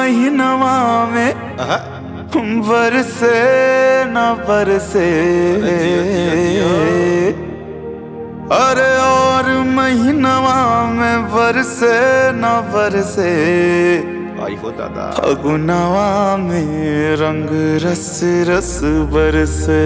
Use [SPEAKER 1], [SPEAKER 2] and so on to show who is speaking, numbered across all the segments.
[SPEAKER 1] महीनवा में बरसे न बरसे, अरे और महीनवा में बरसे न बरसे,
[SPEAKER 2] आई हो दादा
[SPEAKER 1] फगुनवा में रंग रस रस बरसे।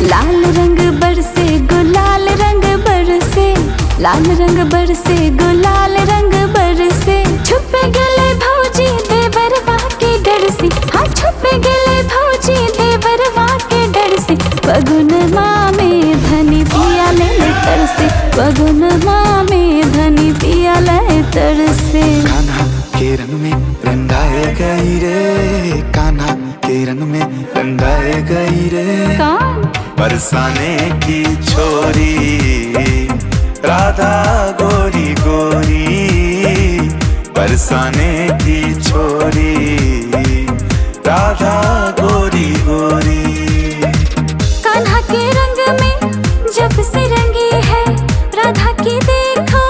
[SPEAKER 3] लाल रंग बरसे गुलाल रंग बरसे, लाल रंग बरसे गुलाल रंग बरसे, छुपे गले भौजी देवरवा के डर से, हाँ छुपे गले भौजी देवरवा के डर से, फगुनवा में धनी पिया ले तरसे, फगुनवा में धनी पिया ले तरसे।
[SPEAKER 1] कान्हा के रंग में रंगाए गई रे, कान्हा के रंग में रंगाए गई रे, बरसाने की छोरी राधा गोरी गोरी, बरसाने की छोरी राधा गोरी गोरी।
[SPEAKER 3] कान्हा के रंग में जब से रंगी है, राधा की देखो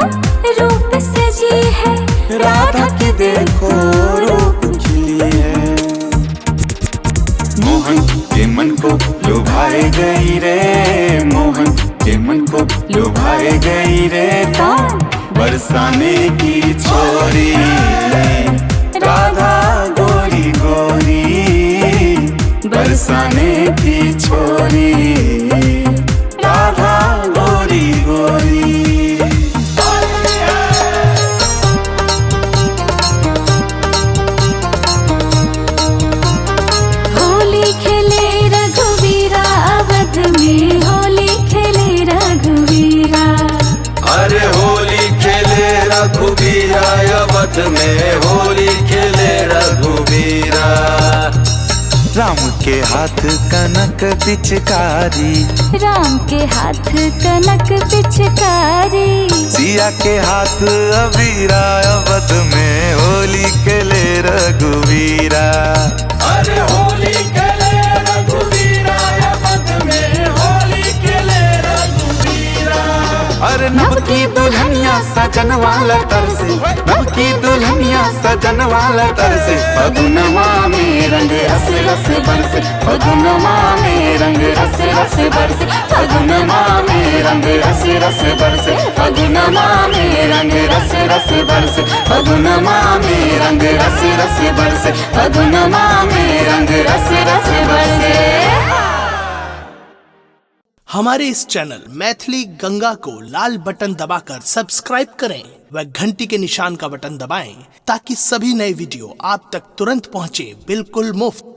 [SPEAKER 3] रूप सजी है,
[SPEAKER 1] राधा की देखो रूप खिली है, मोहन के मन को लुभाए गई रे, मोहन के मन को लुभाए गई रे, बरसाने की छोरी राधा गोरी गोरी, बरसाने की छोरी राधा गोरी गोरी।
[SPEAKER 2] अरे होली खेले रघुवीरा, अवध में होली खेले रघुवीरा।
[SPEAKER 1] राम के हाथ कनक पिचकारी,
[SPEAKER 3] राम के हाथ कनक पिचकारी,
[SPEAKER 1] सिया के हाथ अबीरा, अवध में होली खेले रघुवीरा।
[SPEAKER 2] अरे होली खेले रघुवीरा, अवध में होली खेले रघुवीरा।
[SPEAKER 1] अरे नव की दुल्हनिया सजन वाला तरसे, नव की दुल्हनिया सजन वाला तरसे, फगुनवा में रंग रस रस बरसे, फगुनवा में रंग रस रस बरसे, फगुनवा में रंग रस रस बरसे, फगुनवा में रंग रस रस बरसे, फगुनवा में रंग रस रस बरसे, फगुनवा में रंग रस रस बरसे।
[SPEAKER 4] हमारे इस चैनल मैथिली गंगा को लाल बटन दबाकर सब्सक्राइब करें व घंटी के निशान का बटन दबाएं ताकि सभी नए वीडियो आप तक तुरंत पहुंचे बिल्कुल मुफ्त।